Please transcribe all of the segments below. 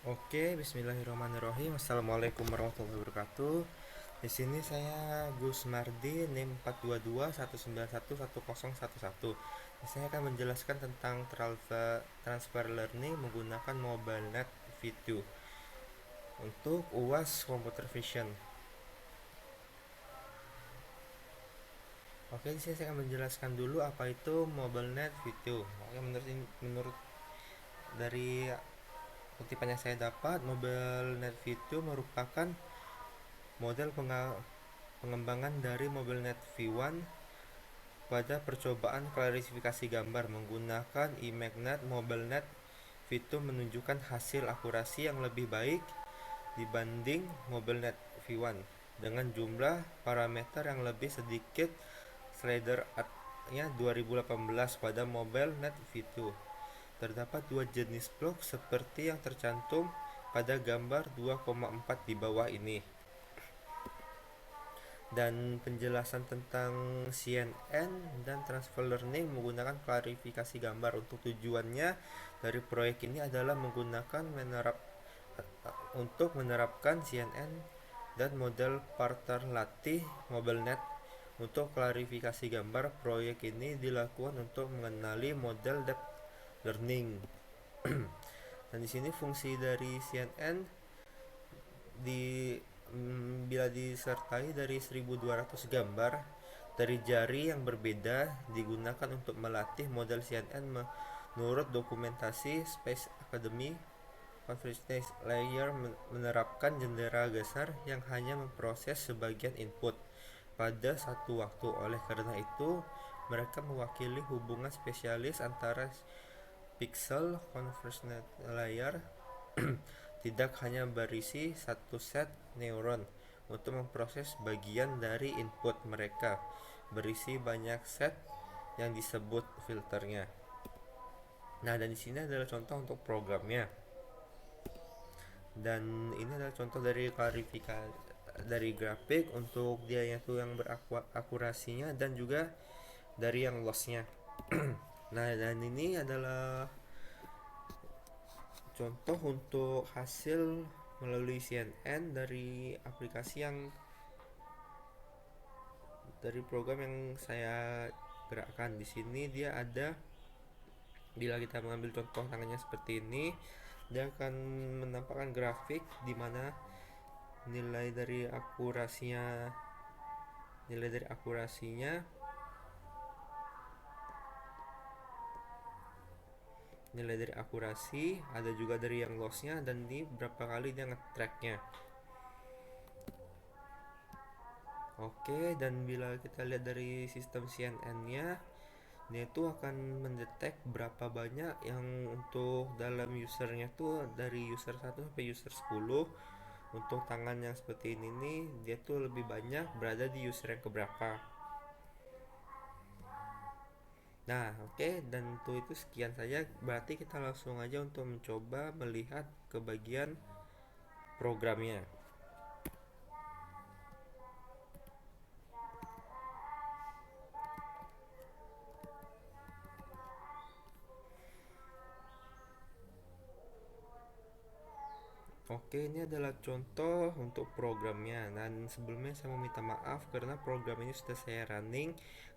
Oke, bismillahirrahmanirrahim. Assalamualaikum warahmatullahi wabarakatuh. Di sini saya Gus Mardi, NIM 42219110111. Saya akan menjelaskan tentang transfer learning menggunakan MobileNet V2 untuk UAS Computer Vision. Oke, di sini saya akan menjelaskan dulu apa itu MobileNet V2. Oke, menurut dari kutipan yang saya dapat, MobileNet V2 merupakan model pengembangan dari MobileNet V1 pada percobaan klarifikasi gambar menggunakan eMagnet. MobileNet V2 menunjukkan hasil akurasi yang lebih baik dibanding MobileNet V1 dengan jumlah parameter yang lebih sedikit. Slider-nya 2018 pada MobileNet V2. Terdapat dua jenis blok seperti yang tercantum pada gambar 2,4 di bawah ini. Dan penjelasan tentang CNN dan transfer learning menggunakan klarifikasi gambar. Untuk tujuannya dari proyek ini adalah untuk menerapkan CNN dan model partner latih MobileNet untuk klarifikasi gambar. Proyek ini dilakukan untuk mengenali model deep learning. Dan di sini fungsi dari CNN di bila disertai dari 1200 gambar dari jari yang berbeda digunakan untuk melatih model CNN menurut dokumentasi Space Academy. Convergence Layer menerapkan jendela geser yang hanya memproses sebagian input pada satu waktu. Oleh karena itu, mereka mewakili hubungan spesialis antara pixel. Convergence Layer tidak hanya berisi satu set neuron untuk memproses bagian dari input, mereka berisi banyak set yang disebut filternya. Nah, dan di sini adalah contoh untuk programnya. Dan ini adalah contoh dari klarifikasi dari grafik untuk dia itu yang berakurasinya dan juga dari yang lossnya. Nah, dan ini adalah contoh untuk hasil melalui CNN dari aplikasi yang dari program yang saya gerakkan. Di sini dia ada, bila kita mengambil contoh tangannya seperti ini, dia akan menampakkan grafik di mana nilai dari akurasinya nilai dari akurasinya nilai dari akurasi, ada juga dari yang lossnya, dan ini berapa kali dia nge-tracknya. Oke, dan bila kita lihat dari sistem CNN-nya, dia itu akan mendetek berapa banyak yang untuk dalam usernya tuh dari user 1 sampai user 10. Untuk tangan yang seperti ini nih, dia tuh lebih banyak berada di user yang keberapa. Nah, oke, dan untuk itu sekian saja. Berarti kita langsung aja untuk mencoba melihat ke bagian programnya. Oke, ini adalah contoh untuk programnya. Dan sebelumnya saya mau minta maaf karena program ini sudah saya running.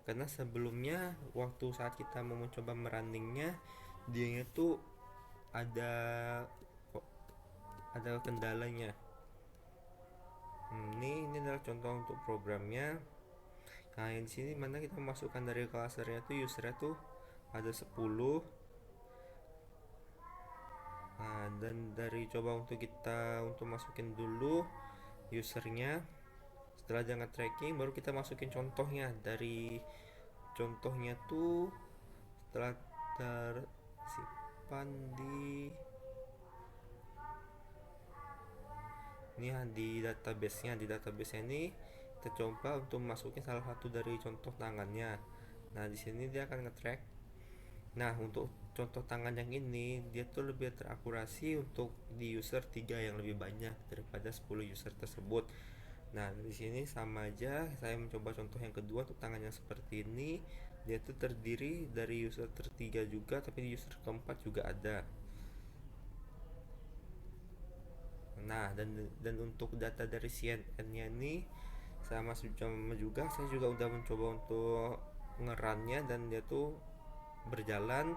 Karena sebelumnya waktu saat kita mau mencoba merunningnya, dia itu ada ada kendalanya. Ini adalah contoh untuk programnya. Nah, yang di sini mana kita masukkan dari clusternya tuh usernya tuh ada 10. Nah, dan dari coba untuk kita untuk masukin dulu usernya. Setelah dia nge-tracking, baru kita masukin contohnya. Dari contohnya tuh setelah tersimpan di database ini kita coba untuk masukin salah satu dari contoh tangannya. Nah, di sini dia akan nge-track. Nah, untuk contoh tangan yang ini dia tuh lebih terakurasi untuk di user 3 yang lebih banyak daripada 10 user tersebut. Nah, di sini sama aja, saya mencoba contoh yang kedua untuk tangan yang seperti ini. Dia tuh terdiri dari user tertiga juga, tapi di user keempat juga ada. Nah, dan untuk data dari CNN-nya ini sama juga saya juga udah mencoba untuk ngerannya dan dia tuh berjalan.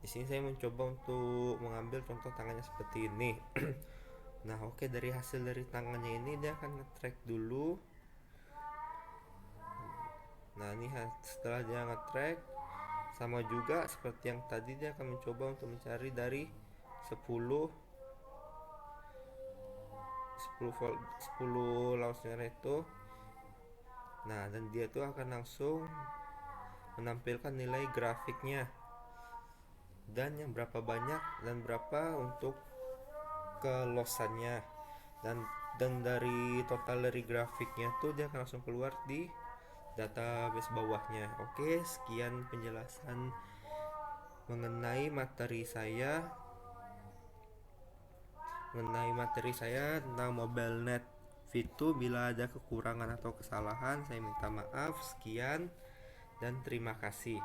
Di sini saya mencoba untuk mengambil contoh tangannya seperti ini. Nah, oke, dari hasil dari tangannya ini dia akan nge-track dulu. Nah, ini setelah dia nge-track, sama juga seperti yang tadi, dia akan mencoba untuk mencari dari 10 launcher itu. Nah, dan dia tuh akan langsung menampilkan nilai grafiknya dan yang berapa banyak dan berapa untuk kelosannya, dan dari total dari grafiknya tuh dia akan langsung keluar di database bawahnya. Oke, sekian penjelasan mengenai materi saya tentang MobileNet V2. Bila ada kekurangan atau kesalahan, saya minta maaf. Sekian dan terima kasih.